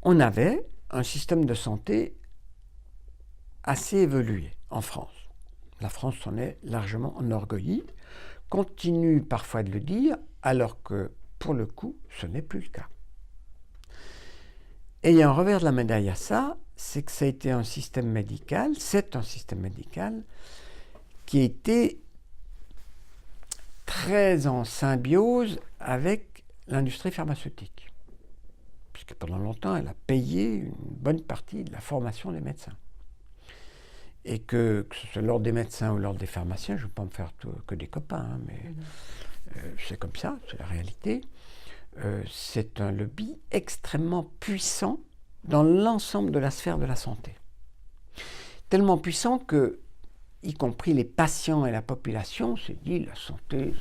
on avait un système de santé assez évolué en France. La France s'en est largement enorgueillie, continue parfois de le dire, alors que, pour le coup, ce n'est plus le cas. Et il y a un revers de la médaille à ça, c'est que ça a été un système médical, c'est un système médical qui a été très en symbiose avec l'industrie pharmaceutique, puisque pendant longtemps, elle a payé une bonne partie de la formation des médecins. Et que ce soit l'ordre des médecins ou l'ordre des pharmaciens, je ne veux pas me faire que des copains, hein, mais c'est comme ça, c'est la réalité. C'est un lobby extrêmement puissant dans l'ensemble de la sphère de la santé. Tellement puissant que, y compris les patients et la population, se dit la santé,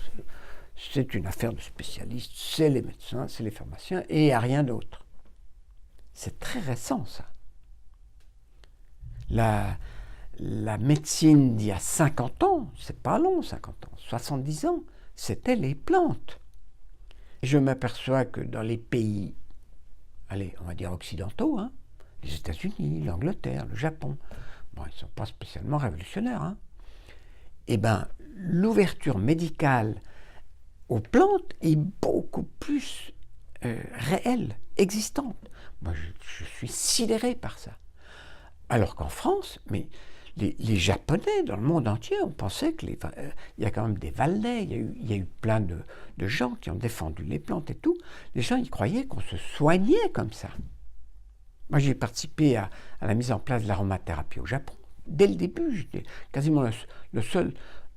c'est une affaire de spécialistes, c'est les médecins, c'est les pharmaciens, et il n'y a rien d'autre. C'est très récent, ça. La médecine d'il y a 50 ans, c'est pas long, 50 ans, 70 ans, c'était les plantes. Je m'aperçois que dans les pays, allez, on va dire occidentaux, hein, les États-Unis, l'Angleterre, le Japon, bon, ils ne sont pas spécialement révolutionnaires, hein, eh bien, l'ouverture médicale aux plantes est beaucoup plus réelle, existante. Moi, je suis sidéré par ça. Alors qu'en France, mais les Japonais, dans le monde entier, on pensait qu'il y a quand même des Valais, il y a eu plein de gens qui ont défendu les plantes et tout. Les gens, ils croyaient qu'on se soignait comme ça. Moi, j'ai participé à la mise en place de l'aromathérapie au Japon. Dès le début, j'étais quasiment le seul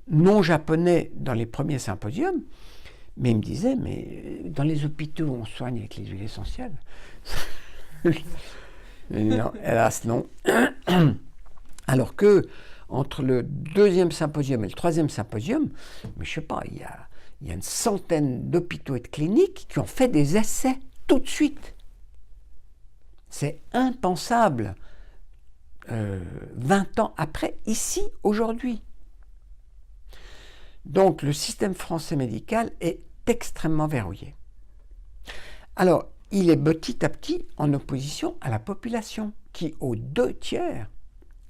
non-japonais dans les premiers symposiums. Mais ils me disaient, mais dans les hôpitaux, on soigne avec les huiles essentielles. Non, hélas, non. Alors que, entre le deuxième symposium et le troisième symposium, mais je ne sais pas, il y a une centaine d'hôpitaux et de cliniques qui ont fait des essais tout de suite. C'est impensable 20 ans après, ici, aujourd'hui. Donc, le système français médical est extrêmement verrouillé. Alors, il est petit à petit en opposition à la population, qui, aux 2/3,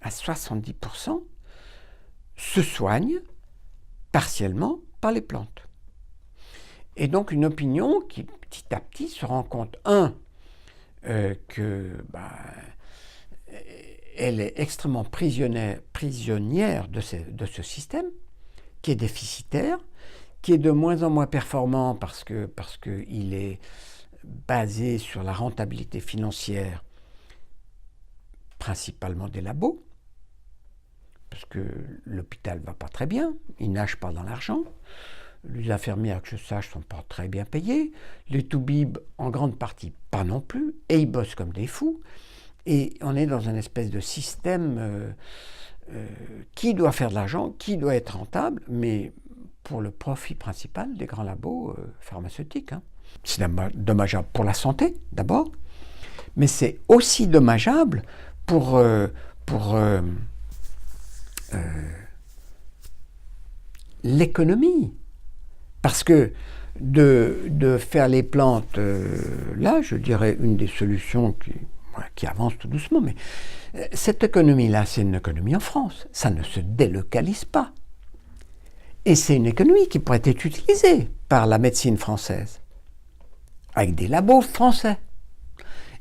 à 70%, se soigne partiellement par les plantes. Et donc une opinion qui, petit à petit, se rend compte, que elle est extrêmement prisonnière de ce système, qui est déficitaire, qui est de moins en moins performant parce qu'il est basé sur la rentabilité financière, principalement des labos, parce que l'hôpital ne va pas très bien, il nage pas dans l'argent, les infirmières, que je sache, ne sont pas très bien payées, les toubibs, en grande partie, pas non plus, et ils bossent comme des fous, et on est dans une espèce de système qui doit faire de l'argent, qui doit être rentable, mais pour le profit principal des grands labos pharmaceutiques. Hein. C'est dommageable pour la santé, d'abord, mais c'est aussi dommageable pour l'économie. Parce que de faire les plantes, là, je dirais une des solutions qui avance tout doucement, mais cette économie-là, c'est une économie en France. Ça ne se délocalise pas. Et c'est une économie qui pourrait être utilisée par la médecine française, avec des labos français,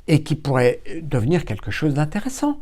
et qui pourrait devenir quelque chose d'intéressant.